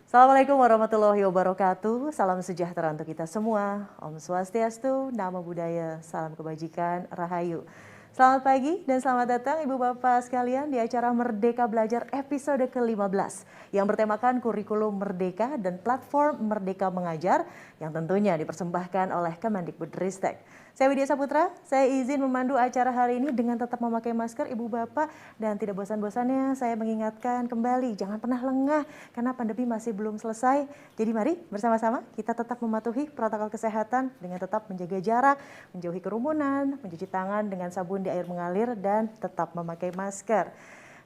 Assalamualaikum warahmatullahi wabarakatuh. Salam sejahtera untuk kita semua. Om Swastiastu, Namo Buddhaya, salam kebajikan, Rahayu. Selamat pagi dan selamat datang Ibu Bapak sekalian di acara Merdeka Belajar episode ke-15 yang bertemakan kurikulum Merdeka dan platform Merdeka Mengajar yang tentunya dipersembahkan oleh Kemendikbudristek. Saya Widya Saputra, saya izin memandu acara hari ini dengan tetap memakai masker Ibu Bapak dan tidak bosan-bosannya saya mengingatkan kembali jangan pernah lengah karena pandemi masih belum selesai. Jadi mari bersama-sama kita tetap mematuhi protokol kesehatan dengan tetap menjaga jarak, menjauhi kerumunan, mencuci tangan dengan sabun di air mengalir dan tetap memakai masker.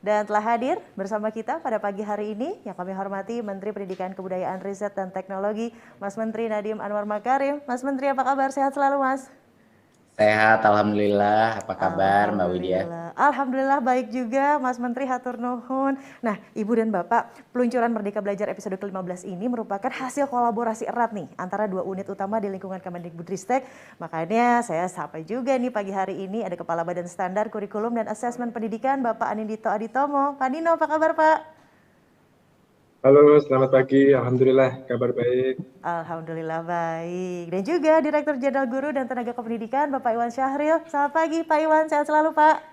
Dan telah hadir bersama kita pada pagi hari ini yang kami hormati Menteri Pendidikan Kebudayaan Riset dan Teknologi Mas Menteri Nadiem Anwar Makarim. Mas Menteri apa kabar? Sehat selalu Mas? Sehat, Alhamdulillah. Apa kabar, Mbak Widya? Alhamdulillah baik juga Mas Menteri hatur nuhun. Nah, Ibu dan Bapak, peluncuran Merdeka Belajar episode ke-15 ini merupakan hasil kolaborasi erat nih antara dua unit utama di lingkungan Kemendikbudristek. Makanya saya sapa juga nih pagi hari ini ada Kepala Badan Standar Kurikulum dan Asesmen Pendidikan Bapak Anindito Aditomo. Pak Nino, apa kabar Pak? Halo, selamat pagi. Alhamdulillah, kabar baik. Alhamdulillah baik. Dan juga Direktur Jenderal Guru dan Tenaga Kependidikan Bapak Iwan Syahril. Selamat pagi Pak Iwan, sehat selalu Pak.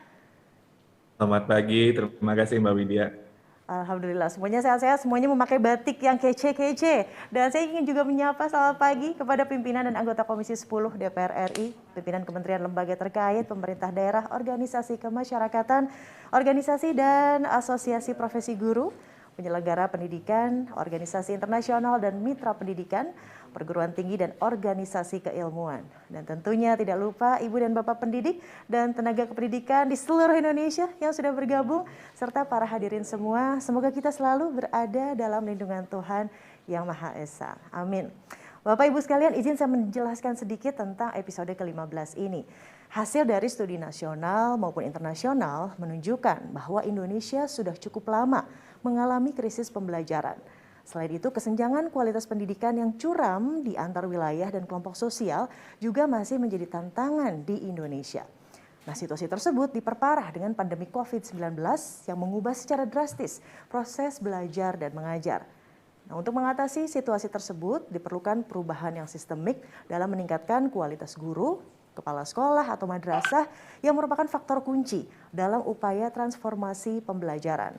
Selamat pagi, terima kasih Mbak Widya. Alhamdulillah, semuanya sehat-sehat, semuanya memakai batik yang kece-kece. Dan saya ingin juga menyapa selamat pagi kepada pimpinan dan anggota Komisi 10 DPR RI, pimpinan kementerian lembaga terkait, pemerintah daerah, organisasi kemasyarakatan, organisasi dan asosiasi profesi guru, penyelenggara pendidikan, organisasi internasional dan mitra pendidikan, perguruan tinggi dan organisasi keilmuan. Dan tentunya tidak lupa Ibu dan Bapak pendidik dan tenaga kependidikan di seluruh Indonesia yang sudah bergabung, serta para hadirin semua. Semoga kita selalu berada dalam lindungan Tuhan Yang Maha Esa. Amin. Bapak Ibu sekalian, izin saya menjelaskan sedikit tentang episode ke-15 ini. Hasil dari studi nasional maupun internasional menunjukkan bahwa Indonesia sudah cukup lama mengalami krisis pembelajaran. Selain itu, kesenjangan kualitas pendidikan yang curam di antar wilayah dan kelompok sosial juga masih menjadi tantangan di Indonesia. Nah, situasi tersebut diperparah dengan pandemi COVID-19 yang mengubah secara drastis proses belajar dan mengajar. Nah, untuk mengatasi situasi tersebut diperlukan perubahan yang sistemik dalam meningkatkan kualitas guru, kepala sekolah atau madrasah yang merupakan faktor kunci dalam upaya transformasi pembelajaran.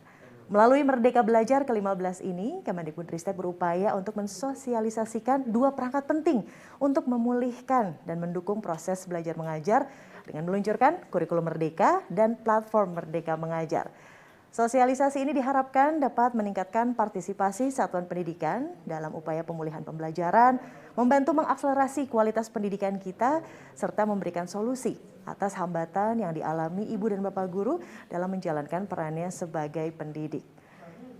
Melalui Merdeka Belajar ke-15 ini, Kemendikbudristek berupaya untuk mensosialisasikan dua perangkat penting untuk memulihkan dan mendukung proses belajar mengajar dengan meluncurkan kurikulum Merdeka dan platform Merdeka Mengajar. Sosialisasi ini diharapkan dapat meningkatkan partisipasi satuan pendidikan dalam upaya pemulihan pembelajaran, membantu mengakselerasi kualitas pendidikan kita, serta memberikan solusi atas hambatan yang dialami ibu dan bapak guru dalam menjalankan perannya sebagai pendidik.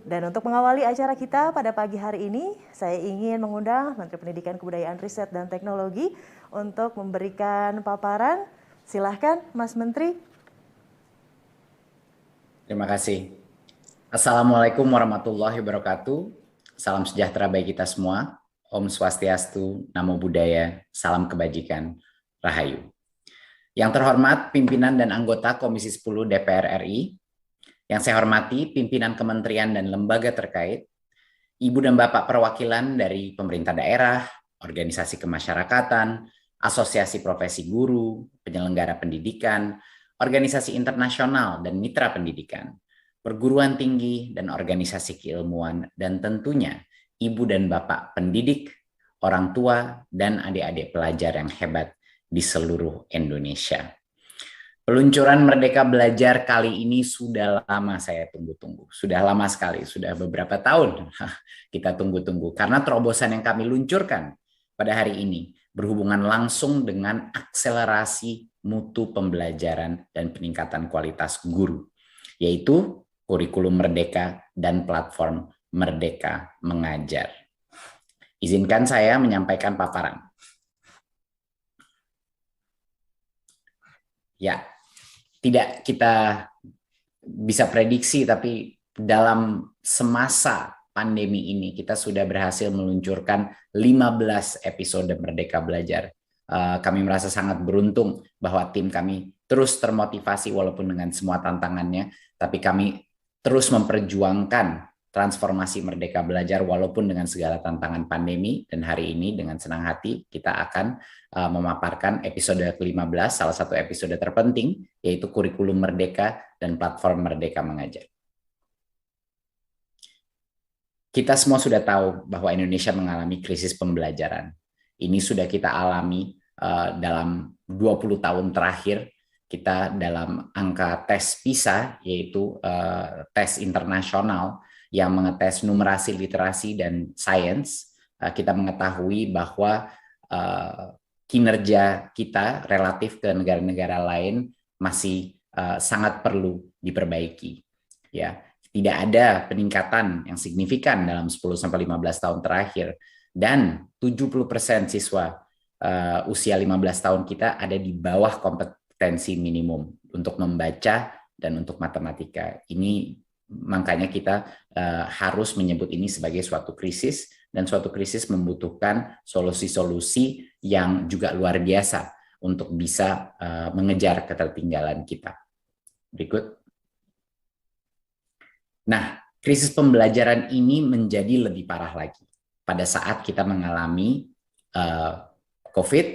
Dan untuk mengawali acara kita pada pagi hari ini, saya ingin mengundang Menteri Pendidikan Kebudayaan Riset dan Teknologi untuk memberikan paparan. Silahkan Mas Menteri. Terima kasih. Assalamualaikum warahmatullahi wabarakatuh. Salam sejahtera bagi kita semua. Om Swastiastu, Namo Buddhaya, salam kebajikan, Rahayu. Yang terhormat pimpinan dan anggota Komisi 10 DPR RI, yang saya hormati pimpinan kementerian dan lembaga terkait, Ibu dan Bapak perwakilan dari pemerintah daerah, organisasi kemasyarakatan, asosiasi profesi guru, penyelenggara pendidikan, organisasi internasional dan mitra pendidikan, perguruan tinggi dan organisasi keilmuan, dan tentunya Ibu dan Bapak pendidik, orang tua, dan adik-adik pelajar yang hebat di seluruh Indonesia. Peluncuran Merdeka Belajar kali ini sudah lama saya tunggu-tunggu. Sudah lama sekali, sudah beberapa tahun kita tunggu-tunggu. Karena terobosan yang kami luncurkan pada hari ini berhubungan langsung dengan akselerasi mutu pembelajaran dan peningkatan kualitas guru, yaitu kurikulum Merdeka dan platform Merdeka Mengajar. Izinkan saya menyampaikan paparan. Ya, tidak kita bisa prediksi, tapi dalam semasa pandemi ini kita sudah berhasil meluncurkan 15 episode Merdeka Belajar. Kami merasa sangat beruntung bahwa tim kami terus termotivasi walaupun dengan semua tantangannya, tapi kami terus memperjuangkan transformasi Merdeka Belajar walaupun dengan segala tantangan pandemi, dan hari ini dengan senang hati kita akan memaparkan episode ke-15, salah satu episode terpenting, yaitu kurikulum Merdeka dan platform Merdeka Mengajar. Kita semua sudah tahu bahwa Indonesia mengalami krisis pembelajaran. Ini sudah kita alami dalam 20 tahun terakhir. Kita dalam angka tes PISA, yaitu tes internasional yang mengetes numerasi, literasi, dan sains, kita mengetahui bahwa kinerja kita relatif ke negara-negara lain masih sangat perlu diperbaiki. Ya, tidak ada peningkatan yang signifikan dalam 10-15 tahun terakhir, dan 70% siswa usia 15 tahun kita ada di bawah kompetensi minimum untuk membaca dan untuk matematika. Ini makanya kita harus menyebut ini sebagai suatu krisis, dan suatu krisis membutuhkan solusi-solusi yang juga luar biasa untuk bisa mengejar ketertinggalan kita. Berikut. Nah, krisis pembelajaran ini menjadi lebih parah lagi pada saat kita mengalami COVID,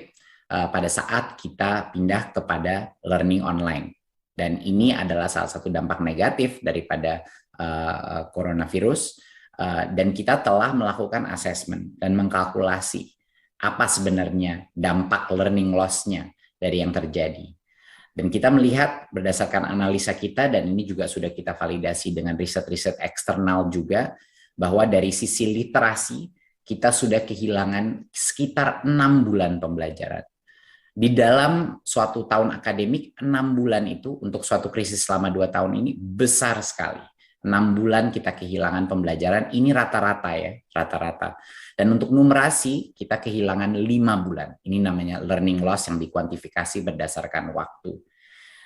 pada saat kita pindah kepada learning online. Dan ini adalah salah satu dampak negatif daripada coronavirus, dan kita telah melakukan assessment dan mengkalkulasi apa sebenarnya dampak learning loss-nya dari yang terjadi. Dan kita melihat berdasarkan analisa kita, dan ini juga sudah kita validasi dengan riset-riset eksternal juga, bahwa dari sisi literasi kita sudah kehilangan sekitar 6 bulan pembelajaran. Di dalam suatu tahun akademik, 6 bulan itu untuk suatu krisis selama 2 tahun ini besar sekali. 6 bulan kita kehilangan pembelajaran, ini rata-rata ya, rata-rata. Dan untuk numerasi, kita kehilangan 5 bulan. Ini namanya learning loss yang dikuantifikasi berdasarkan waktu.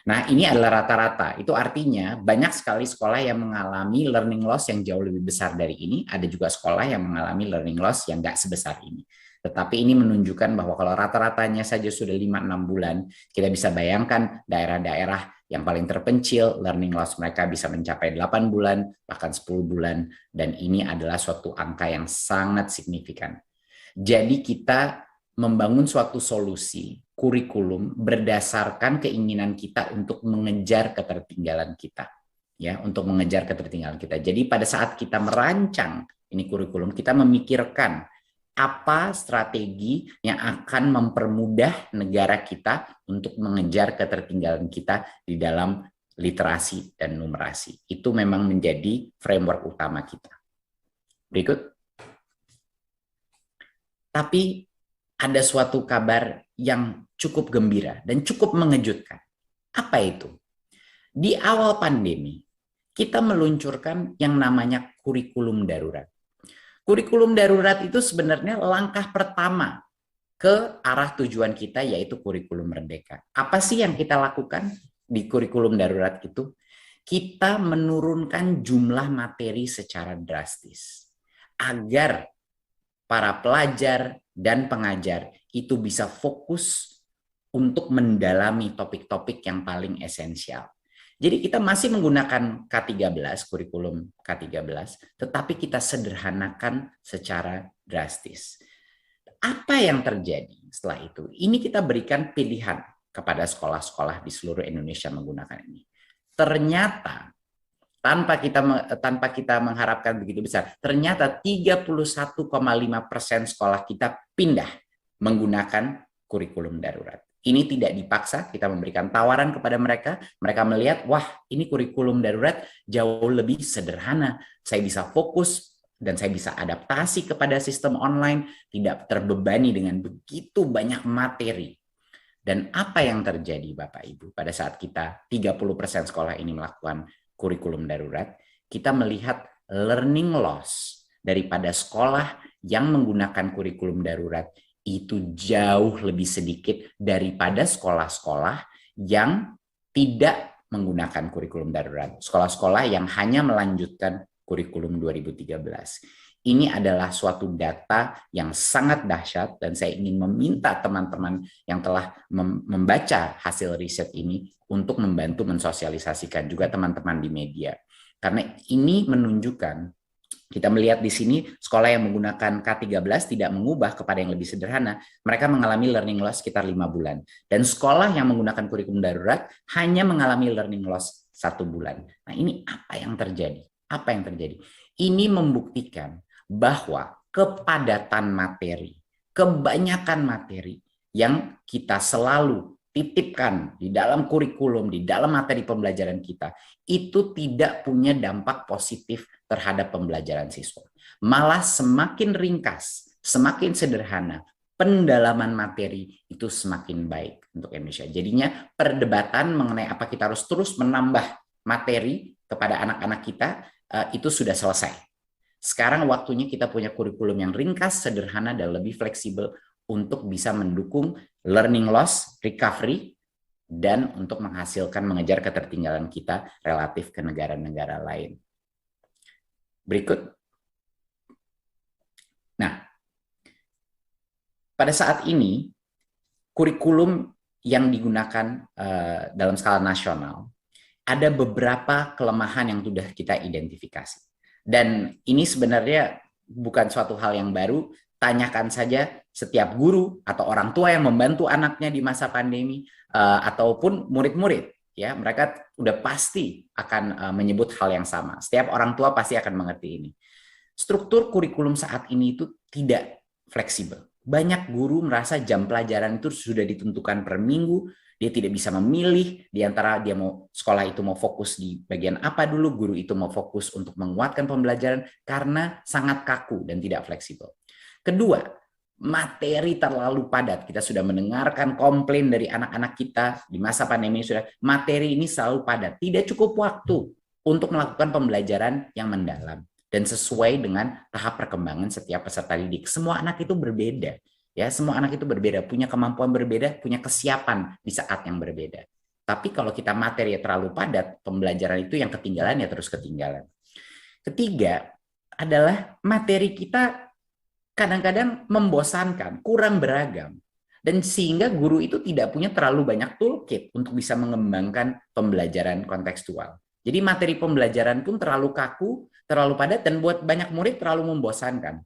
Nah, ini adalah rata-rata. Itu artinya banyak sekali sekolah yang mengalami learning loss yang jauh lebih besar dari ini. Ada juga sekolah yang mengalami learning loss yang nggak sebesar ini. Tetapi ini menunjukkan bahwa kalau rata-ratanya saja sudah 5-6 bulan, kita bisa bayangkan daerah-daerah yang paling terpencil, learning loss mereka bisa mencapai 8 bulan, bahkan 10 bulan. Dan ini adalah suatu angka yang sangat signifikan. Jadi kita membangun suatu solusi kurikulum berdasarkan keinginan kita untuk mengejar ketertinggalan kita, ya, untuk mengejar ketertinggalan kita. Jadi pada saat kita merancang ini kurikulum, kita memikirkan apa strategi yang akan mempermudah negara kita untuk mengejar ketertinggalan kita di dalam literasi dan numerasi. Itu memang menjadi framework utama kita. Berikut. Tapi ada suatu kabar yang cukup gembira dan cukup mengejutkan. Apa itu? Di awal pandemi, kita meluncurkan yang namanya kurikulum darurat. Kurikulum darurat itu sebenarnya langkah pertama ke arah tujuan kita, yaitu kurikulum merdeka. Apa sih yang kita lakukan di kurikulum darurat itu? Kita menurunkan jumlah materi secara drastis agar para pelajar dan pengajar itu bisa fokus untuk mendalami topik-topik yang paling esensial. Jadi kita masih menggunakan K13, kurikulum K13, tetapi kita sederhanakan secara drastis. Apa yang terjadi setelah itu? Ini kita berikan pilihan kepada sekolah-sekolah di seluruh Indonesia menggunakan ini. Ternyata tanpa kita mengharapkan begitu besar, ternyata 31,5% sekolah kita pindah menggunakan kurikulum darurat. Ini tidak dipaksa, kita memberikan tawaran kepada mereka. Mereka melihat, wah, ini kurikulum darurat jauh lebih sederhana. Saya bisa fokus dan saya bisa adaptasi kepada sistem online, tidak terbebani dengan begitu banyak materi. Dan apa yang terjadi Bapak Ibu pada saat kita 30% sekolah ini melakukan kurikulum darurat, kita melihat learning loss daripada sekolah yang menggunakan kurikulum darurat itu jauh lebih sedikit daripada sekolah-sekolah yang tidak menggunakan kurikulum darurat. Sekolah-sekolah yang hanya melanjutkan kurikulum 2013. Ini adalah suatu data yang sangat dahsyat, dan saya ingin meminta teman-teman yang telah membaca hasil riset ini untuk membantu mensosialisasikan juga teman-teman di media. Karena ini menunjukkan Kita melihat di sini sekolah yang menggunakan K13 tidak mengubah kepada yang lebih sederhana, mereka mengalami learning loss sekitar 5 bulan. Dan sekolah yang menggunakan kurikulum darurat hanya mengalami learning loss 1 bulan. Nah, ini apa yang terjadi? Apa yang terjadi? Ini membuktikan bahwa kepadatan materi, kebanyakan materi yang kita selalu titipkan di dalam kurikulum, di dalam materi pembelajaran kita, itu tidak punya dampak positif terhadap pembelajaran siswa. Malah semakin ringkas, semakin sederhana, pendalaman materi itu semakin baik untuk Indonesia. Jadinya perdebatan mengenai apa kita harus terus menambah materi kepada anak-anak kita itu sudah selesai. Sekarang waktunya kita punya kurikulum yang ringkas, sederhana, dan lebih fleksibel untuk bisa mendukung learning loss, recovery, dan untuk menghasilkan mengejar ketertinggalan kita relatif ke negara-negara lain. Berikut. Nah, pada saat ini, kurikulum yang digunakan dalam skala nasional, ada beberapa kelemahan yang sudah kita identifikasi. Dan ini sebenarnya bukan suatu hal yang baru, tanyakan saja setiap guru atau orang tua yang membantu anaknya di masa pandemi, ataupun murid-murid. Ya, mereka udah pasti akan menyebut hal yang sama. Setiap orang tua pasti akan mengerti ini. Struktur kurikulum saat ini itu tidak fleksibel. Banyak guru merasa jam pelajaran itu sudah ditentukan per minggu, dia tidak bisa memilih di antara dia mau sekolah itu mau fokus di bagian apa dulu, guru itu mau fokus untuk menguatkan pembelajaran karena sangat kaku dan tidak fleksibel. Kedua, materi terlalu padat. Kita sudah mendengarkan komplain dari anak-anak kita di masa pandemi sudah materi ini selalu padat. Tidak cukup waktu untuk melakukan pembelajaran yang mendalam dan sesuai dengan tahap perkembangan setiap peserta didik. Semua anak itu berbeda. Ya, semua anak itu berbeda, punya kemampuan berbeda, punya kesiapan di saat yang berbeda. Tapi kalau kita materi terlalu padat, pembelajaran itu yang ketinggalan ya terus ketinggalan. Ketiga adalah materi kita kadang-kadang membosankan, kurang beragam. Dan sehingga guru itu tidak punya terlalu banyak toolkit untuk bisa mengembangkan pembelajaran kontekstual. Jadi materi pembelajaran pun terlalu kaku, terlalu padat, dan buat banyak murid terlalu membosankan.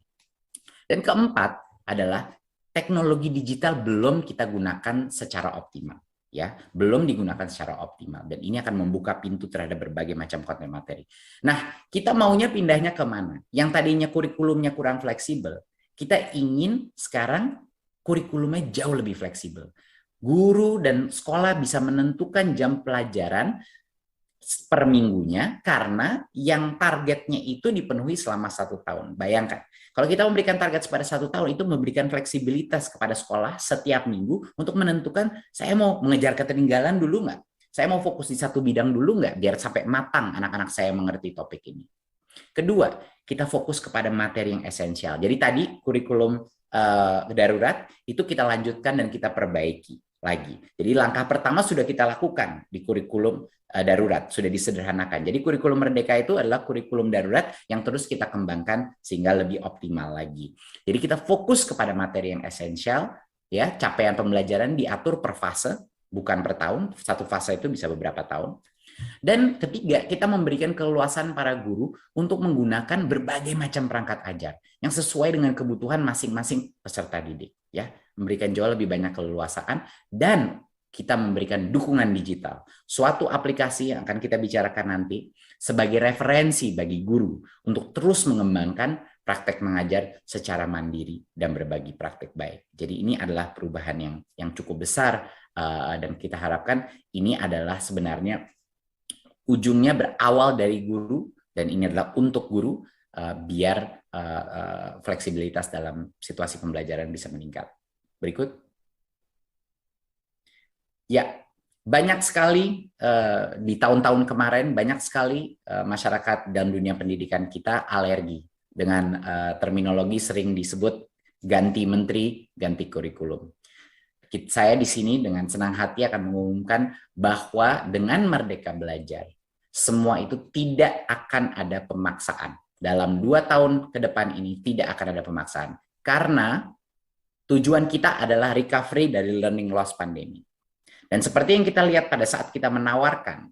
Dan keempat adalah teknologi digital belum kita gunakan secara optimal, ya, belum digunakan secara optimal, dan ini akan membuka pintu terhadap berbagai macam konten materi. Nah, kita maunya pindahnya ke mana? Yang tadinya kurikulumnya kurang fleksibel, kita ingin sekarang kurikulumnya jauh lebih fleksibel. Guru dan sekolah bisa menentukan jam pelajaran per minggunya karena yang targetnya itu dipenuhi selama 1 tahun. Bayangkan. Kalau kita memberikan target pada 1 tahun, itu memberikan fleksibilitas kepada sekolah setiap minggu untuk menentukan, saya mau mengejar ketertinggalan dulu nggak? Saya mau fokus di satu bidang dulu nggak? Biar sampai matang anak-anak saya mengerti topik ini. Kedua, kita fokus kepada materi yang esensial. Jadi tadi kurikulum darurat, itu kita lanjutkan dan kita perbaiki lagi. Jadi langkah pertama sudah kita lakukan di kurikulum darurat, sudah disederhanakan. Jadi kurikulum Merdeka itu adalah kurikulum darurat yang terus kita kembangkan sehingga lebih optimal lagi. Jadi kita fokus kepada materi yang esensial, ya, capaian pembelajaran diatur per fase, bukan per tahun. Satu fase itu bisa beberapa tahun. Dan ketiga, kita memberikan keleluasan para guru untuk menggunakan berbagai macam perangkat ajar yang sesuai dengan kebutuhan masing-masing peserta didik, ya, memberikan jauh lebih banyak keleluasaan, dan kita memberikan dukungan digital, suatu aplikasi yang akan kita bicarakan nanti sebagai referensi bagi guru untuk terus mengembangkan praktek mengajar secara mandiri dan berbagi praktek baik. Jadi ini adalah perubahan yang cukup besar, dan kita harapkan ini adalah sebenarnya ujungnya berawal dari guru, dan ini adalah untuk guru, biar fleksibilitas dalam situasi pembelajaran bisa meningkat. Berikut. Ya, banyak sekali di tahun-tahun kemarin, banyak sekali masyarakat dan dunia pendidikan kita alergi dengan terminologi sering disebut ganti menteri, ganti kurikulum. Saya di sini dengan senang hati akan mengumumkan bahwa dengan Merdeka Belajar, semua itu tidak akan ada pemaksaan. Dalam 2 tahun ke depan ini tidak akan ada pemaksaan. Karena tujuan kita adalah recovery dari learning loss pandemi. Dan seperti yang kita lihat pada saat kita menawarkan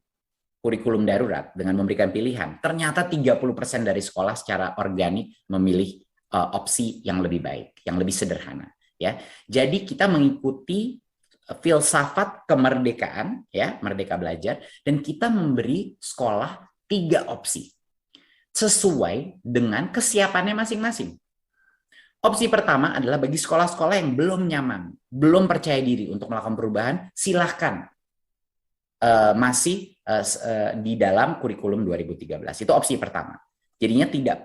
kurikulum darurat dengan memberikan pilihan, ternyata 30% dari sekolah secara organik memilih opsi yang lebih baik, yang lebih sederhana. Ya, jadi kita mengikuti filsafat kemerdekaan, ya, merdeka belajar, dan kita memberi sekolah 3 opsi sesuai dengan kesiapannya masing-masing. Opsi pertama adalah bagi sekolah-sekolah yang belum nyaman, belum percaya diri untuk melakukan perubahan, silahkan masih di dalam kurikulum 2013. Itu opsi pertama. Jadinya tidak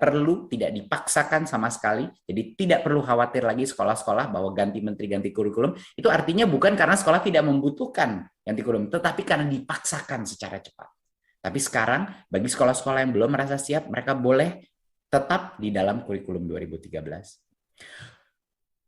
dipaksakan sama sekali, jadi tidak perlu khawatir lagi sekolah-sekolah bahwa ganti menteri, ganti kurikulum. Itu artinya bukan karena sekolah tidak membutuhkan ganti kurikulum, tetapi karena dipaksakan secara cepat. Tapi sekarang, bagi sekolah-sekolah yang belum merasa siap, mereka boleh tetap di dalam kurikulum 2013.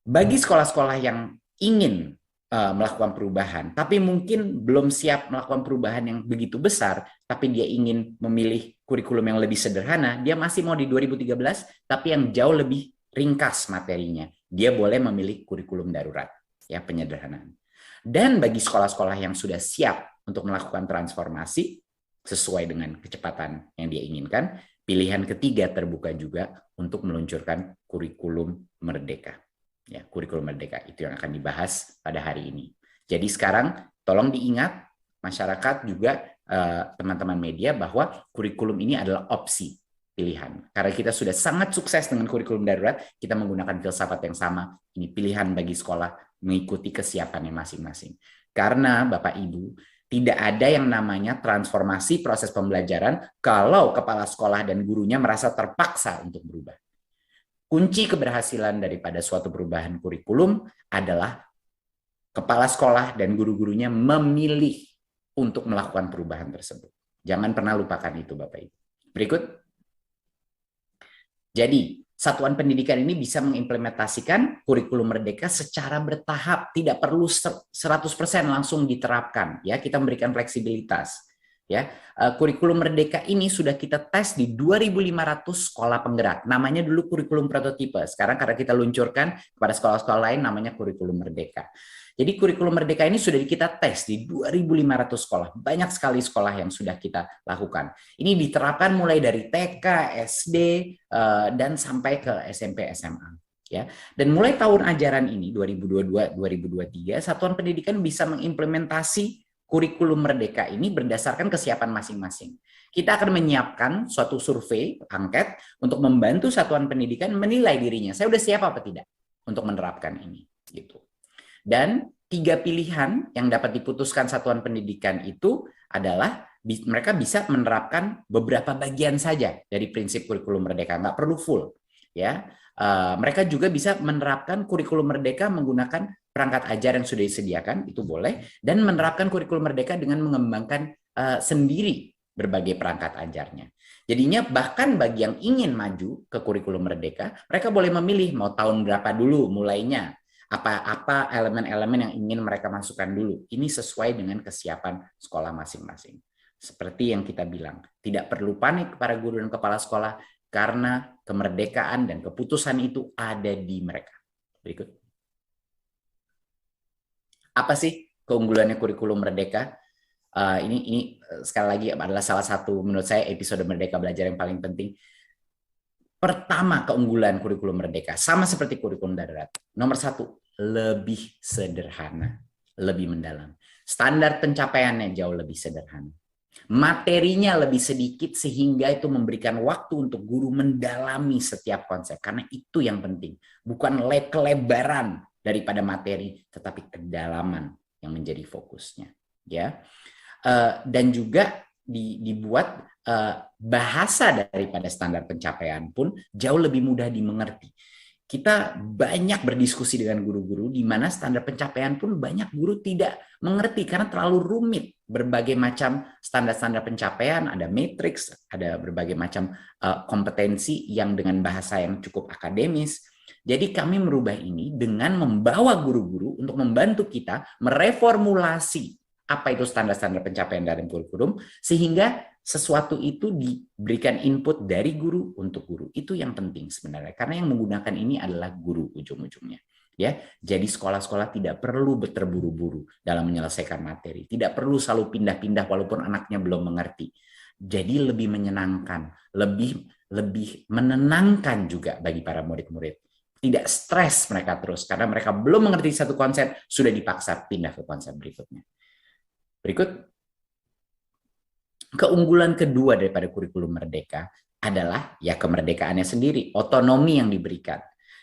Bagi sekolah-sekolah yang ingin melakukan perubahan, tapi mungkin belum siap melakukan perubahan yang begitu besar, tapi dia ingin memilih kurikulum yang lebih sederhana, dia masih mau di 2013, tapi yang jauh lebih ringkas materinya. Dia boleh memilih kurikulum darurat, ya, penyederhanaan. Dan bagi sekolah-sekolah yang sudah siap untuk melakukan transformasi sesuai dengan kecepatan yang dia inginkan, pilihan ketiga terbuka juga untuk meluncurkan kurikulum merdeka. Ya, kurikulum merdeka itu yang akan dibahas pada hari ini. Jadi sekarang tolong diingat masyarakat juga teman-teman media bahwa kurikulum ini adalah opsi pilihan. Karena kita sudah sangat sukses dengan kurikulum darurat, kita menggunakan filsafat yang sama. Ini pilihan bagi sekolah mengikuti kesiapannya masing-masing. Karena Bapak Ibu, tidak ada yang namanya transformasi proses pembelajaran kalau kepala sekolah dan gurunya merasa terpaksa untuk berubah. Kunci keberhasilan daripada suatu perubahan kurikulum adalah kepala sekolah dan guru-gurunya memilih untuk melakukan perubahan tersebut. Jangan pernah lupakan itu, Bapak Ibu. Berikut. Jadi, satuan pendidikan ini bisa mengimplementasikan kurikulum merdeka secara bertahap, tidak perlu 100% langsung diterapkan. Ya, kita memberikan fleksibilitas. Ya, kurikulum merdeka ini sudah kita tes di 2.500 sekolah penggerak. Namanya dulu kurikulum prototipe. Sekarang karena kita luncurkan kepada sekolah-sekolah lain namanya kurikulum merdeka. Jadi kurikulum merdeka ini sudah kita tes di 2.500 sekolah. Banyak sekali sekolah yang sudah kita lakukan. Ini diterapkan mulai dari TK, SD, dan sampai ke SMP, SMA. Ya. Dan mulai tahun ajaran ini 2022-2023, satuan pendidikan bisa mengimplementasi kurikulum merdeka ini berdasarkan kesiapan masing-masing. Kita akan menyiapkan suatu survei, angket, untuk membantu satuan pendidikan menilai dirinya. Saya udah siap apa tidak untuk menerapkan ini. Gitu. Dan 3 pilihan yang dapat diputuskan satuan pendidikan itu adalah mereka bisa menerapkan beberapa bagian saja dari prinsip kurikulum merdeka, nggak perlu full. Ya, mereka juga bisa menerapkan kurikulum merdeka menggunakan perangkat ajar yang sudah disediakan, itu boleh, dan menerapkan kurikulum merdeka dengan mengembangkan sendiri berbagai perangkat ajarnya. Jadinya bahkan bagi yang ingin maju ke kurikulum merdeka, mereka boleh memilih mau tahun berapa dulu mulainya, apa elemen-elemen yang ingin mereka masukkan dulu. Ini sesuai dengan kesiapan sekolah masing-masing. Seperti yang kita bilang, tidak perlu panik para guru dan kepala sekolah, karena kemerdekaan dan keputusan itu ada di mereka. Berikut. Apa sih keunggulannya kurikulum merdeka? Ini sekali lagi adalah salah satu menurut saya episode Merdeka Belajar yang paling penting. Pertama, keunggulan kurikulum merdeka sama seperti kurikulum darurat. Nomor 1, lebih sederhana, lebih mendalam. Standar pencapaiannya jauh lebih sederhana. Materinya lebih sedikit sehingga itu memberikan waktu untuk guru mendalami setiap konsep. Karena itu yang penting. Bukan kelebaran daripada materi, tetapi kedalaman yang menjadi fokusnya. Ya, dan juga dibuat bahasa daripada standar pencapaian pun jauh lebih mudah dimengerti. Kita banyak berdiskusi dengan guru-guru di mana standar pencapaian pun banyak guru tidak mengerti karena terlalu rumit. Berbagai macam standar-standar pencapaian, ada matriks, ada berbagai macam kompetensi yang dengan bahasa yang cukup akademis. Jadi kami merubah ini dengan membawa guru-guru untuk membantu kita mereformulasi apa itu standar-standar pencapaian dalam kurikulum, sehingga sesuatu itu diberikan input dari guru untuk guru. Itu yang penting sebenarnya, karena yang menggunakan ini adalah guru ujung-ujungnya. Ya, jadi sekolah-sekolah tidak perlu terburu-buru dalam menyelesaikan materi, tidak perlu selalu pindah-pindah walaupun anaknya belum mengerti. jadi lebih menyenangkan, lebih menenangkan juga bagi para murid-murid. Tidak stres mereka terus karena mereka belum mengerti satu konsep, sudah dipaksa pindah ke konsep berikutnya. Berikut, keunggulan kedua daripada kurikulum merdeka adalah ya kemerdekaannya sendiri, otonomi yang diberikan.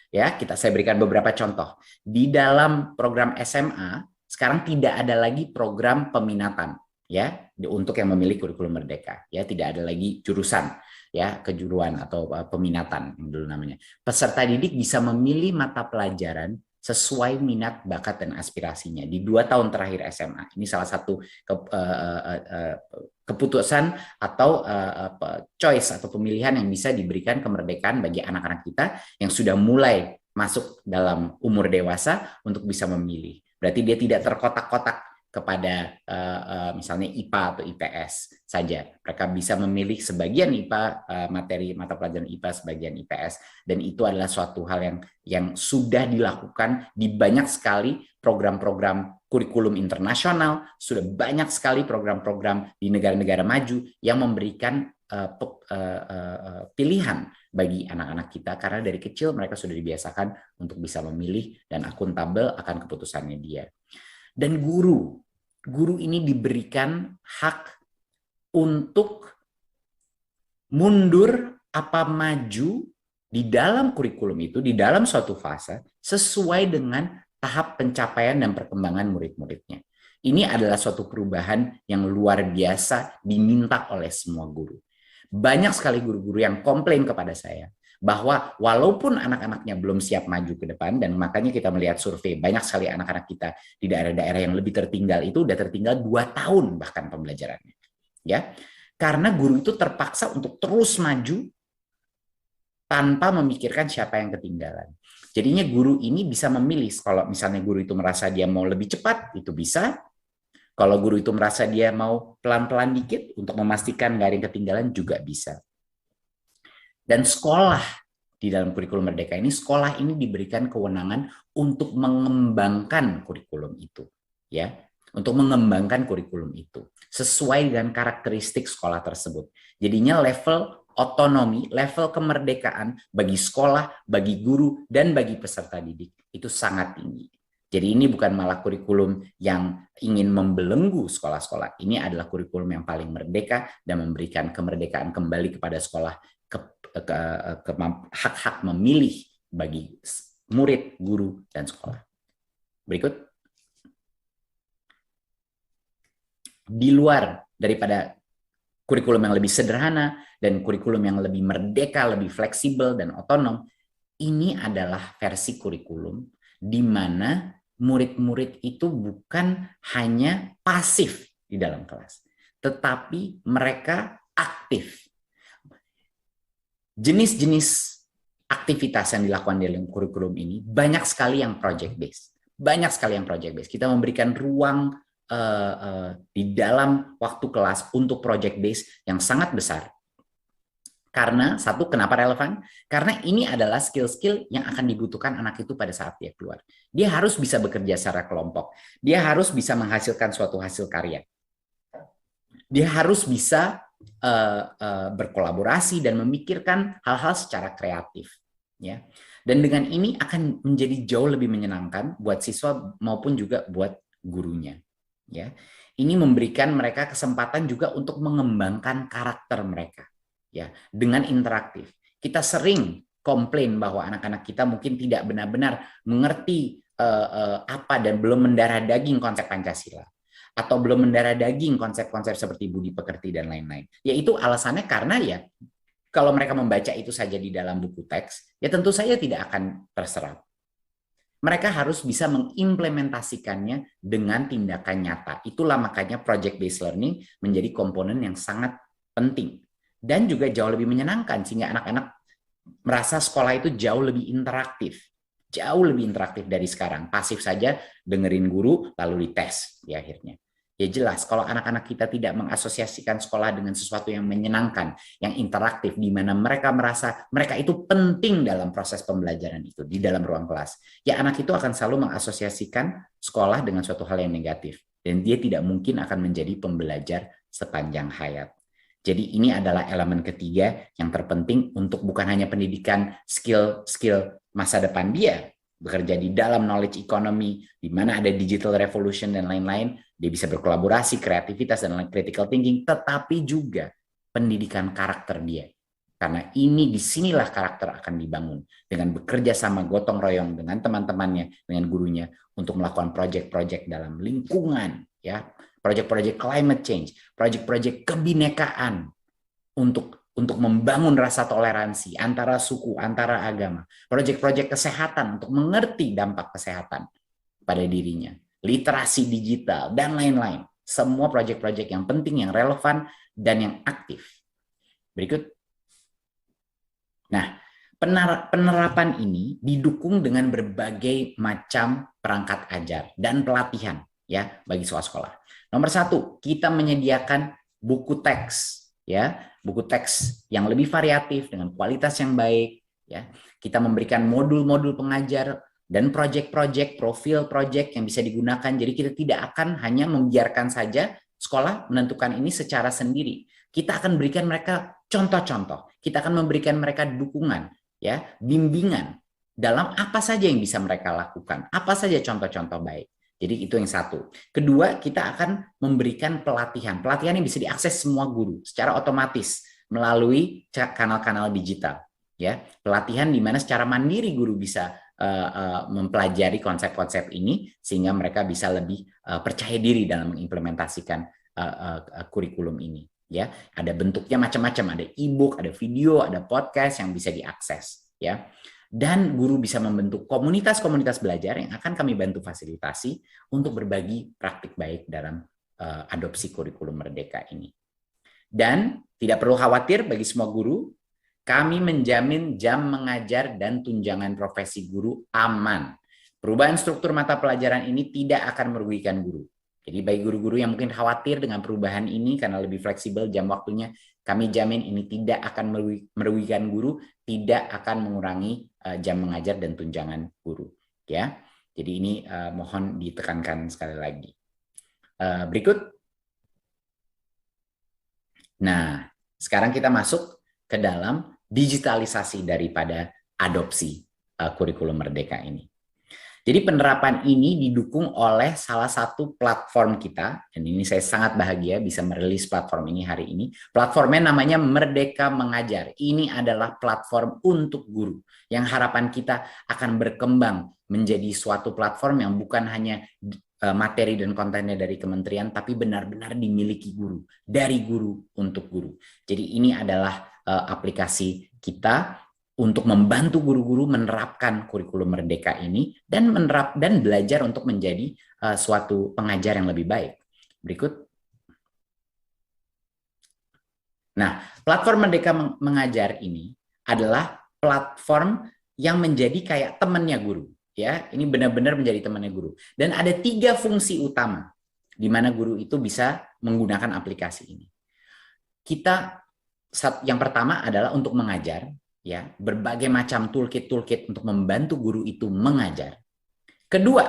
Ya, saya berikan beberapa contoh. Di dalam program SMA sekarang tidak ada lagi program peminatan, ya, untuk yang memilih kurikulum merdeka. Ya, tidak ada lagi jurusan, ya, kejuruan atau peminatan yang dulu namanya. Peserta didik bisa memilih mata pelajaran sesuai minat, bakat, dan aspirasinya di 2 tahun terakhir SMA. Ini salah satu keputusan atau choice atau pemilihan yang bisa diberikan kemerdekaan bagi anak-anak kita yang sudah mulai masuk dalam umur dewasa untuk bisa memilih. Berarti dia tidak terkotak-kotak kepada misalnya IPA atau IPS saja. Mereka bisa memilih sebagian IPA, materi mata pelajaran IPA, sebagian IPS, dan itu adalah suatu hal yang sudah dilakukan di banyak sekali program-program kurikulum internasional, sudah banyak sekali program-program di negara-negara maju yang memberikan pilihan bagi anak-anak kita karena dari kecil mereka sudah dibiasakan untuk bisa memilih dan akuntabel akan keputusannya dia. Dan guru ini diberikan hak untuk mundur apa maju di dalam kurikulum itu, di dalam suatu fase, sesuai dengan tahap pencapaian dan perkembangan murid-muridnya. Ini adalah suatu perubahan yang luar biasa diminta oleh semua guru. Banyak sekali guru-guru yang komplain kepada saya, bahwa walaupun anak-anaknya belum siap maju ke depan, dan makanya kita melihat survei, banyak sekali anak-anak kita di daerah-daerah yang lebih tertinggal itu udah tertinggal 2 tahun bahkan pembelajarannya. Ya, karena guru itu terpaksa untuk terus maju tanpa memikirkan siapa yang ketinggalan. Jadinya guru ini bisa memilih, kalau misalnya guru itu merasa dia mau lebih cepat, itu bisa. Kalau guru itu merasa dia mau pelan-pelan dikit untuk memastikan nggak ada yang ketinggalan, juga bisa. Dan sekolah di dalam kurikulum merdeka ini, sekolah ini diberikan kewenangan untuk mengembangkan kurikulum itu, ya, untuk mengembangkan kurikulum itu sesuai dengan karakteristik sekolah tersebut. Jadinya level otonomi, level kemerdekaan bagi sekolah, bagi guru, dan bagi peserta didik itu sangat tinggi. Jadi ini bukan malah kurikulum yang ingin membelenggu sekolah-sekolah. Ini adalah kurikulum yang paling merdeka dan memberikan kemerdekaan kembali kepada sekolah, hak-hak memilih bagi murid, guru, dan sekolah. Berikut. Di luar daripada kurikulum yang lebih sederhana dan kurikulum yang lebih merdeka, lebih fleksibel, dan otonom, ini adalah versi kurikulum di mana murid-murid itu bukan hanya pasif di dalam kelas, tetapi mereka aktif. Jenis-jenis aktivitas yang dilakukan dalam kurikulum ini banyak sekali yang project based. Banyak sekali yang project based. Kita memberikan ruang di dalam waktu kelas untuk project based yang sangat besar. Karena satu, kenapa relevan? Karena ini adalah skill-skill yang akan dibutuhkan anak itu pada saat dia keluar. Dia harus bisa bekerja secara kelompok. Dia harus bisa menghasilkan suatu hasil karya. Dia harus bisa berkolaborasi dan memikirkan hal-hal secara kreatif, ya. Dan dengan ini akan menjadi jauh lebih menyenangkan buat siswa maupun juga buat gurunya, ya. Ini memberikan mereka kesempatan juga untuk mengembangkan karakter mereka, ya, dengan interaktif. Kita sering komplain bahwa anak-anak kita mungkin tidak benar-benar mengerti apa dan belum mendarah daging konsep Pancasila, atau belum mendarah daging konsep-konsep seperti budi pekerti dan lain-lain. Yaitu alasannya karena ya kalau mereka membaca itu saja di dalam buku teks, ya tentu saja tidak akan terserap. Mereka harus bisa mengimplementasikannya dengan tindakan nyata. Itulah makanya project based learning menjadi komponen yang sangat penting dan juga jauh lebih menyenangkan sehingga anak-anak merasa sekolah itu jauh lebih interaktif. Jauh lebih interaktif dari sekarang. Pasif saja dengerin guru lalu dites di akhirnya. Ya jelas, kalau anak-anak kita tidak mengasosiasikan sekolah dengan sesuatu yang menyenangkan, yang interaktif, di mana mereka merasa mereka itu penting dalam proses pembelajaran itu, di dalam ruang kelas, ya anak itu akan selalu mengasosiasikan sekolah dengan suatu hal yang negatif. Dan dia tidak mungkin akan menjadi pembelajar sepanjang hayat. Jadi ini adalah elemen ketiga yang terpenting untuk bukan hanya pendidikan skill-skill masa depan dia, bekerja di dalam knowledge economy, di mana ada digital revolution dan lain-lain, dia bisa berkolaborasi, kreativitas, dan critical thinking, tetapi juga pendidikan karakter dia. Karena ini disinilah karakter akan dibangun dengan bekerja sama gotong royong dengan teman-temannya, dengan gurunya untuk melakukan proyek-proyek dalam lingkungan, ya, proyek-proyek climate change, proyek-proyek kebinekaan untuk membangun rasa toleransi antara suku, antara agama, proyek-proyek kesehatan untuk mengerti dampak kesehatan pada dirinya, literasi digital dan lain-lain. Semua proyek-proyek yang penting, yang relevan dan yang aktif. Berikut. Nah, penerapan ini didukung dengan berbagai macam perangkat ajar dan pelatihan, ya, bagi siswa sekolah. Nomor 1, kita menyediakan buku teks, ya, buku teks yang lebih variatif dengan kualitas yang baik, ya. Kita memberikan modul-modul pengajar dan proyek-proyek, profil proyek yang bisa digunakan. Jadi kita tidak akan hanya membiarkan saja sekolah menentukan ini secara sendiri. Kita akan berikan mereka contoh-contoh. Kita akan memberikan mereka dukungan, ya, bimbingan dalam apa saja yang bisa mereka lakukan, apa saja contoh-contoh baik. Jadi itu yang satu. Kedua, kita akan memberikan pelatihan. Pelatihan yang bisa diakses semua guru secara otomatis melalui kanal-kanal digital. Ya, pelatihan di mana secara mandiri guru bisa mempelajari konsep-konsep ini sehingga mereka bisa lebih percaya diri dalam mengimplementasikan kurikulum ini. Ya, ada bentuknya macam-macam, ada e-book, ada video, ada podcast yang bisa diakses. Ya. Dan guru bisa membentuk komunitas-komunitas belajar yang akan kami bantu fasilitasi untuk berbagi praktik baik dalam adopsi kurikulum merdeka ini. Dan tidak perlu khawatir bagi semua guru, kami menjamin jam mengajar dan tunjangan profesi guru aman. Perubahan struktur mata pelajaran ini tidak akan merugikan guru. Jadi bagi guru-guru yang mungkin khawatir dengan perubahan ini karena lebih fleksibel jam waktunya, kami jamin ini tidak akan merugikan guru, tidak akan mengurangi jam mengajar dan tunjangan guru. Ya, jadi ini mohon ditekankan sekali lagi. Berikut. Nah, sekarang kita masuk ke dalam digitalisasi daripada adopsi kurikulum merdeka ini. Jadi penerapan ini didukung oleh salah satu platform kita, dan ini saya sangat bahagia bisa merilis platform ini hari ini. Platformnya namanya Merdeka Mengajar. Ini adalah platform untuk guru, yang harapan kita akan berkembang menjadi suatu platform yang bukan hanya materi dan kontennya dari kementerian, tapi benar-benar dimiliki guru, dari guru untuk guru. Jadi ini adalah aplikasi kita untuk membantu guru-guru menerapkan kurikulum merdeka ini dan belajar untuk menjadi suatu pengajar yang lebih baik. Berikut. Nah, platform Merdeka Mengajar ini adalah platform yang menjadi kayak temannya guru, ya. Ini benar-benar menjadi temannya guru. Dan ada 3 fungsi utama di mana guru itu bisa menggunakan aplikasi ini. Yang pertama adalah untuk mengajar. Ya, berbagai macam toolkit untuk membantu guru itu mengajar. Kedua,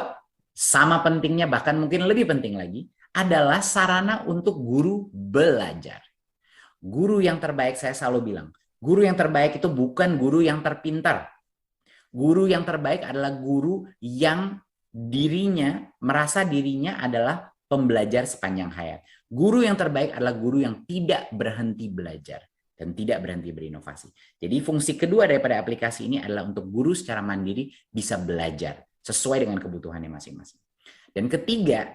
sama pentingnya bahkan mungkin lebih penting lagi, adalah sarana untuk guru belajar. Guru yang terbaik, saya selalu bilang, guru yang terbaik itu bukan guru yang terpintar. Guru yang terbaik adalah guru yang merasa dirinya adalah pembelajar sepanjang hayat. Guru yang terbaik adalah guru yang tidak berhenti belajar dan tidak berhenti berinovasi. Jadi fungsi kedua daripada aplikasi ini adalah untuk guru secara mandiri bisa belajar sesuai dengan kebutuhannya masing-masing. Dan ketiga,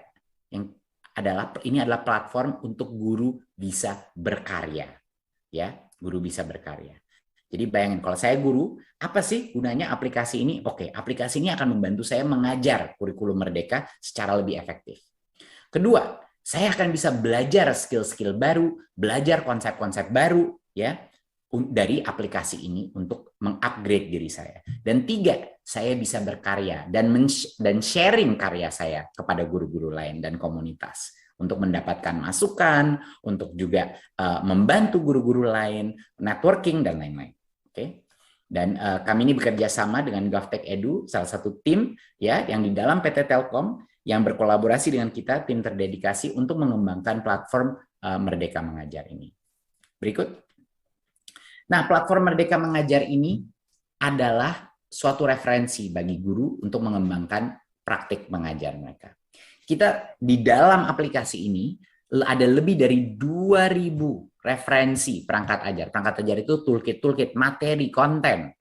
ini adalah platform untuk guru bisa berkarya. Ya, guru bisa berkarya. Jadi bayangin, kalau saya guru, apa sih gunanya aplikasi ini? Oke, aplikasi ini akan membantu saya mengajar kurikulum merdeka secara lebih efektif. Kedua, saya akan bisa belajar skill-skill baru, belajar konsep-konsep baru, ya, dari aplikasi ini untuk mengupgrade diri saya. Dan 3, saya bisa berkarya dan sharing karya saya kepada guru-guru lain dan komunitas untuk mendapatkan masukan, untuk juga membantu guru-guru lain, networking dan lain-lain. Oke. Dan kami ini bekerja sama dengan GovTech Edu, salah satu tim ya yang di dalam PT Telkom yang berkolaborasi dengan kita, tim terdedikasi untuk mengembangkan platform Merdeka Mengajar ini. Berikut. Nah, platform Merdeka Mengajar ini adalah suatu referensi bagi guru untuk mengembangkan praktik mengajar mereka. Kita di dalam aplikasi ini ada lebih dari 2.000 referensi perangkat ajar. Perangkat ajar itu toolkit, materi, konten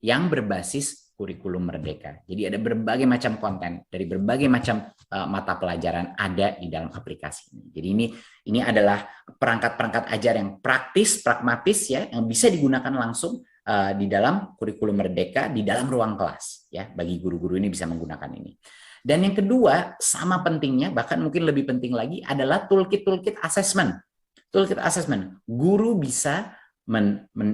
yang berbasis kurikulum Merdeka. Jadi ada berbagai macam konten dari berbagai macam mata pelajaran ada di dalam aplikasi ini. Jadi ini adalah perangkat-perangkat ajar yang praktis, pragmatis ya, yang bisa digunakan langsung di dalam kurikulum Merdeka di dalam ruang kelas ya, bagi guru-guru ini bisa menggunakan ini. Dan yang kedua, sama pentingnya, bahkan mungkin lebih penting lagi adalah toolkit assessment. Toolkit assessment, guru bisa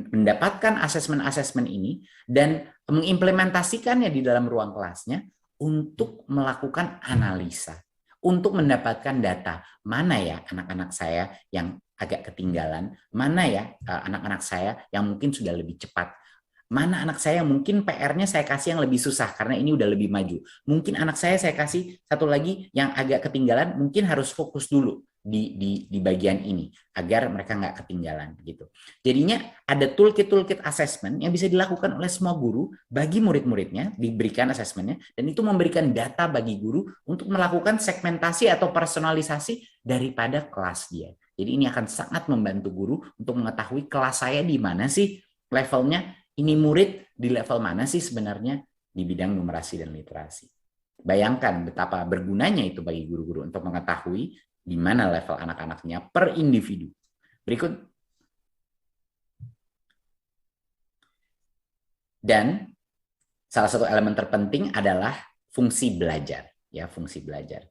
mendapatkan asesmen-asesmen ini dan mengimplementasikannya di dalam ruang kelasnya untuk melakukan analisa, untuk mendapatkan data, mana ya anak-anak saya yang agak ketinggalan, mana ya anak-anak saya yang mungkin sudah lebih cepat, mana anak saya yang mungkin PR-nya saya kasih yang lebih susah karena ini udah lebih maju. Mungkin anak saya kasih satu lagi yang agak ketinggalan, mungkin harus fokus dulu di bagian ini agar mereka nggak ketinggalan gitu. Jadinya ada toolkit assessment yang bisa dilakukan oleh semua guru bagi murid-muridnya, diberikan assessmentnya, dan itu memberikan data bagi guru untuk melakukan segmentasi atau personalisasi daripada kelas dia. Jadi ini akan sangat membantu guru untuk mengetahui kelas saya di mana sih levelnya, ini murid di level mana sih sebenarnya di bidang numerasi dan literasi. Bayangkan betapa bergunanya itu bagi guru-guru untuk mengetahui di mana level anak-anaknya per individu. Berikut. Dan salah satu elemen terpenting adalah fungsi belajar, ya, fungsi belajar.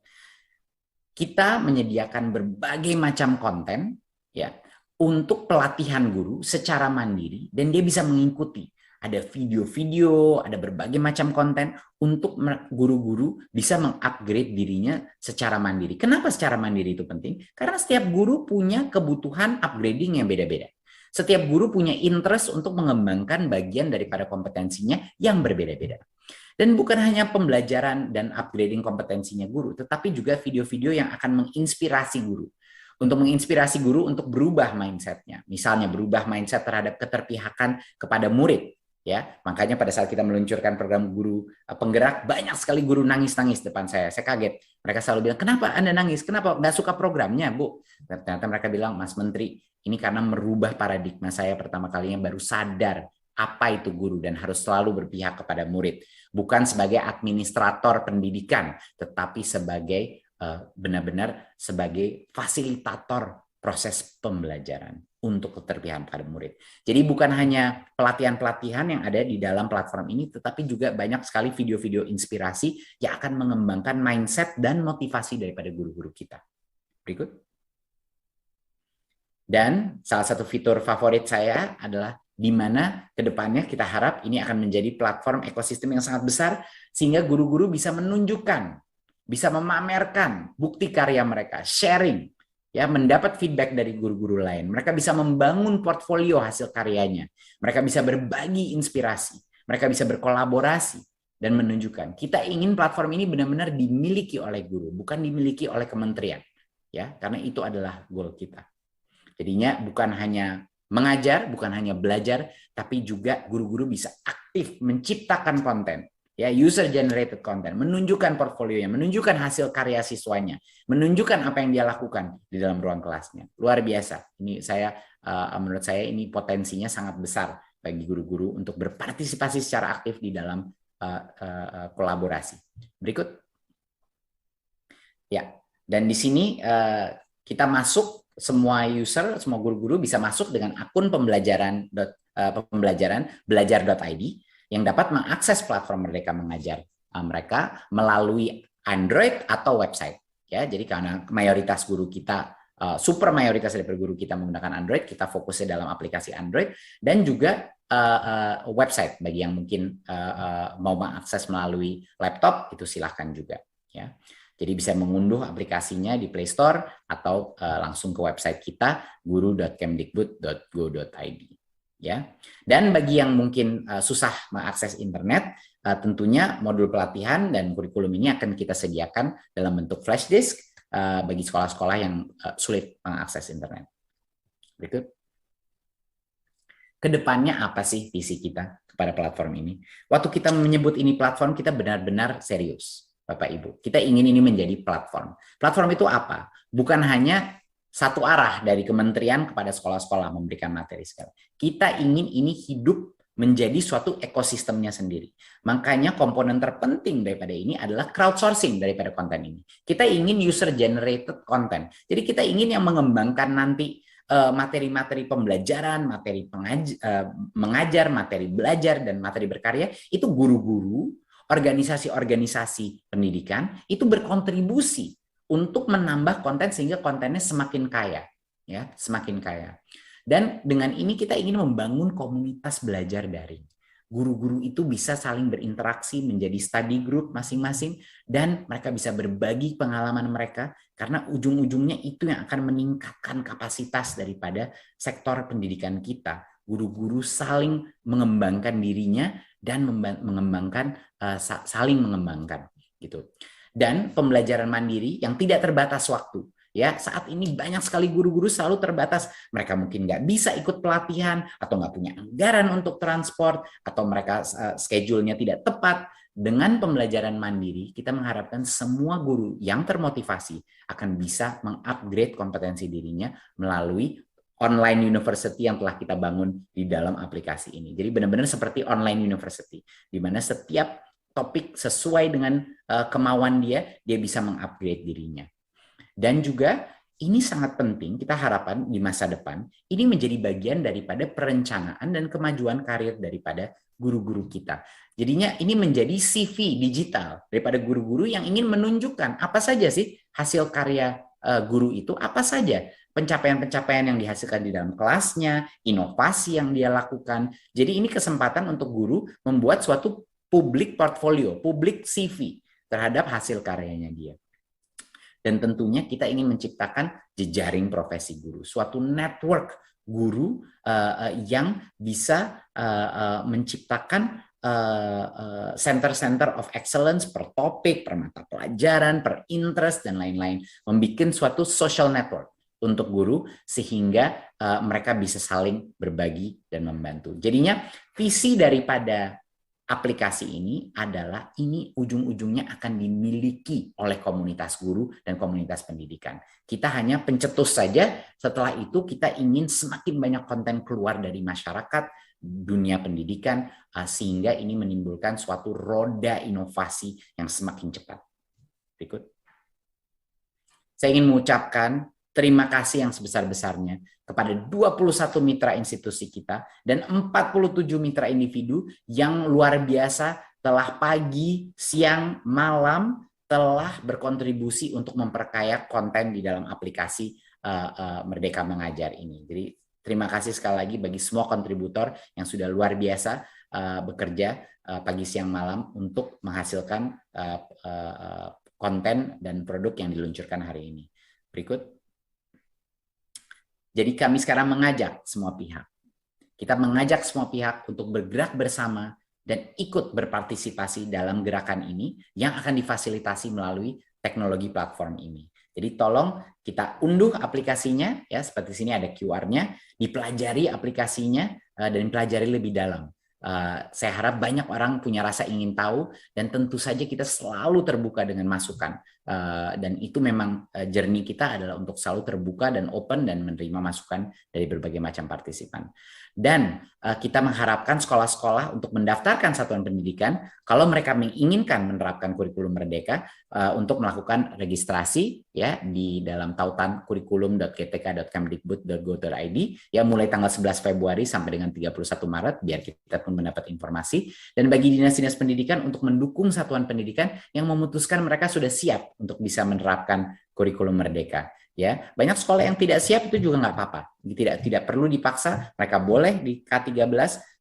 Kita menyediakan berbagai macam konten ya untuk pelatihan guru secara mandiri dan dia bisa mengikuti. Ada video-video, ada berbagai macam konten untuk guru-guru bisa mengupgrade dirinya secara mandiri. Kenapa secara mandiri itu penting? Karena setiap guru punya kebutuhan upgrading yang beda-beda. Setiap guru punya interest untuk mengembangkan bagian daripada kompetensinya yang berbeda-beda. Dan bukan hanya pembelajaran dan upgrading kompetensinya guru, tetapi juga video-video yang akan menginspirasi guru. Untuk menginspirasi guru untuk berubah mindset-nya. Misalnya berubah mindset terhadap keterpihakan kepada murid. Ya, makanya pada saat kita meluncurkan program guru penggerak, banyak sekali guru nangis-nangis depan saya. Saya kaget. Mereka selalu bilang, kenapa Anda nangis? Kenapa nggak suka programnya, Bu? Dan ternyata mereka bilang, Mas Menteri, ini karena merubah paradigma saya pertama kalinya baru sadar apa itu guru dan harus selalu berpihak kepada murid. Bukan sebagai administrator pendidikan, tetapi sebagai benar-benar sebagai fasilitator proses pembelajaran untuk keterpihakan pada murid. Jadi bukan hanya pelatihan-pelatihan yang ada di dalam platform ini, tetapi juga banyak sekali video-video inspirasi yang akan mengembangkan mindset dan motivasi daripada guru-guru kita. Berikut. Dan salah satu fitur favorit saya adalah di mana ke depannya kita harap ini akan menjadi platform ekosistem yang sangat besar sehingga guru-guru bisa menunjukkan, bisa memamerkan bukti karya mereka, sharing, ya, mendapat feedback dari guru-guru lain. Mereka bisa membangun portfolio hasil karyanya. Mereka bisa berbagi inspirasi. Mereka bisa berkolaborasi dan menunjukkan. Kita ingin platform ini benar-benar dimiliki oleh guru, bukan dimiliki oleh kementerian. Ya, karena itu adalah goal kita. Jadinya bukan hanya mengajar, bukan hanya belajar, tapi juga guru-guru bisa aktif menciptakan konten. Ya, user generated content, menunjukkan portfolionya, menunjukkan hasil karya siswanya, menunjukkan apa yang dia lakukan di dalam ruang kelasnya. Luar biasa. Ini menurut saya ini potensinya sangat besar bagi guru-guru untuk berpartisipasi secara aktif di dalam kolaborasi. Berikut. Ya, dan di sini kita masuk semua user, semua guru-guru bisa masuk dengan akun pembelajaran belajar.id yang dapat mengakses platform Merdeka Mengajar mereka melalui Android atau website. Ya, jadi karena mayoritas guru kita, super mayoritas dari guru kita menggunakan Android, kita fokusnya dalam aplikasi Android dan juga website bagi yang mungkin mau mengakses melalui laptop itu silahkan juga. Ya. Jadi bisa mengunduh aplikasinya di Play Store atau langsung ke website kita guru.kemdikbud.go.id. Ya. Dan bagi yang mungkin susah mengakses internet, tentunya modul pelatihan dan kurikulum ini akan kita sediakan dalam bentuk flash disk bagi sekolah-sekolah yang sulit mengakses internet. Berikut. Kedepannya apa sih visi kita kepada platform ini? Waktu kita menyebut ini platform, kita benar-benar serius, Bapak Ibu. Kita ingin ini menjadi platform. Platform itu apa? Bukan hanya satu arah dari kementerian kepada sekolah-sekolah memberikan materi sekali. Kita ingin ini hidup menjadi suatu ekosistemnya sendiri. Makanya komponen terpenting daripada ini adalah crowdsourcing daripada konten ini. Kita ingin user-generated content. Jadi kita ingin yang mengembangkan nanti materi-materi pembelajaran, materi mengajar, materi belajar, dan materi berkarya, itu guru-guru, organisasi-organisasi pendidikan, itu berkontribusi untuk menambah konten sehingga kontennya semakin kaya. Ya, semakin kaya. Dan dengan ini kita ingin membangun komunitas belajar daring. Guru-guru itu bisa saling berinteraksi menjadi study group masing-masing dan mereka bisa berbagi pengalaman mereka karena ujung-ujungnya itu yang akan meningkatkan kapasitas daripada sektor pendidikan kita. Guru-guru saling mengembangkan dirinya dan saling mengembangkan gitu. Dan pembelajaran mandiri yang tidak terbatas waktu. Ya, saat ini banyak sekali guru-guru selalu terbatas. Mereka mungkin nggak bisa ikut pelatihan, atau nggak punya anggaran untuk transport, atau mereka schedule-nya tidak tepat. Dengan pembelajaran mandiri, kita mengharapkan semua guru yang termotivasi akan bisa mengupgrade kompetensi dirinya melalui online university yang telah kita bangun di dalam aplikasi ini. Jadi benar-benar seperti online university, di mana setiap topik sesuai dengan kemauan dia bisa mengupgrade dirinya. Dan juga ini sangat penting, kita harapkan di masa depan, ini menjadi bagian daripada perencanaan dan kemajuan karir daripada guru-guru kita. Jadinya ini menjadi CV digital daripada guru-guru yang ingin menunjukkan apa saja sih hasil karya guru itu, apa saja pencapaian-pencapaian yang dihasilkan di dalam kelasnya, inovasi yang dia lakukan. Jadi ini kesempatan untuk guru membuat suatu public portfolio, public CV terhadap hasil karyanya dia. Dan tentunya kita ingin menciptakan jejaring profesi guru, suatu network guru yang bisa menciptakan center-center of excellence per topik, per mata pelajaran, per interest, dan lain-lain. Membuat suatu social network untuk guru sehingga mereka bisa saling berbagi dan membantu. Jadinya visi daripada aplikasi ini adalah ini ujung-ujungnya akan dimiliki oleh komunitas guru dan komunitas pendidikan. Kita hanya pencetus saja, setelah itu kita ingin semakin banyak konten keluar dari masyarakat, dunia pendidikan, sehingga ini menimbulkan suatu roda inovasi yang semakin cepat. Berikut. Saya ingin mengucapkan terima kasih yang sebesar-besarnya kepada 21 mitra institusi kita dan 47 mitra individu yang luar biasa telah pagi, siang, malam telah berkontribusi untuk memperkaya konten di dalam aplikasi Merdeka Mengajar ini. Jadi terima kasih sekali lagi bagi semua kontributor yang sudah luar biasa bekerja pagi, siang, malam untuk menghasilkan konten dan produk yang diluncurkan hari ini. Berikut. Jadi kami sekarang mengajak semua pihak. Kita mengajak semua pihak untuk bergerak bersama dan ikut berpartisipasi dalam gerakan ini yang akan difasilitasi melalui teknologi platform ini. Jadi tolong kita unduh aplikasinya, ya seperti sini ada QR-nya, dipelajari aplikasinya dan pelajari lebih dalam. Saya harap banyak orang punya rasa ingin tahu dan tentu saja kita selalu terbuka dengan masukan. Dan itu memang journey kita adalah untuk selalu terbuka dan open dan menerima masukan dari berbagai macam partisipan. Dan kita mengharapkan sekolah-sekolah untuk mendaftarkan satuan pendidikan kalau mereka menginginkan menerapkan kurikulum Merdeka untuk melakukan registrasi ya di dalam tautan kurikulum.gtk.kemdikbud.go.id ya mulai tanggal 11 Februari sampai dengan 31 Maret biar kita pun mendapat informasi. Dan bagi dinas-dinas pendidikan untuk mendukung satuan pendidikan yang memutuskan mereka sudah siap untuk bisa menerapkan kurikulum Merdeka. Ya, banyak sekolah yang tidak siap itu juga nggak apa-apa. Tidak perlu dipaksa, mereka boleh di K13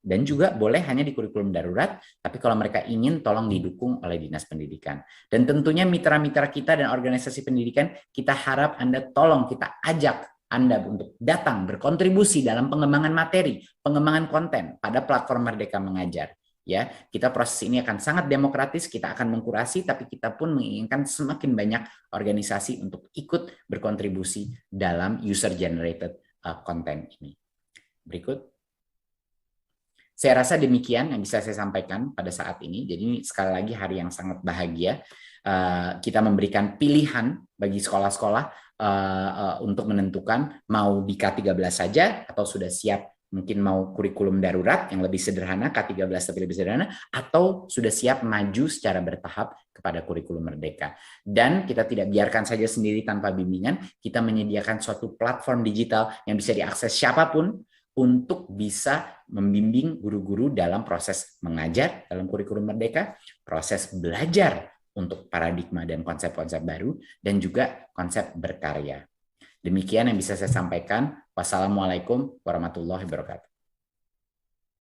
dan juga boleh hanya di kurikulum darurat, tapi kalau mereka ingin tolong didukung oleh Dinas Pendidikan. Dan tentunya mitra-mitra kita dan organisasi pendidikan, kita harap Anda tolong kita ajak Anda untuk datang berkontribusi dalam pengembangan materi, pengembangan konten pada platform Merdeka Mengajar. Ya, kita proses ini akan sangat demokratis, kita akan mengkurasi, tapi kita pun menginginkan semakin banyak organisasi untuk ikut berkontribusi dalam user generated content ini. Berikut. Saya rasa demikian yang bisa saya sampaikan pada saat ini. Jadi ini sekali lagi hari yang sangat bahagia. Kita memberikan pilihan bagi sekolah-sekolah untuk menentukan mau di K13 saja atau sudah siap mungkin mau kurikulum darurat yang lebih sederhana, K13 tapi lebih sederhana, atau sudah siap maju secara bertahap kepada kurikulum merdeka. Dan kita tidak biarkan saja sendiri tanpa bimbingan, kita menyediakan suatu platform digital yang bisa diakses siapapun untuk bisa membimbing guru-guru dalam proses mengajar dalam kurikulum merdeka, proses belajar untuk paradigma dan konsep-konsep baru, dan juga konsep berkarya. Demikian yang bisa saya sampaikan. Wassalamualaikum warahmatullahi wabarakatuh.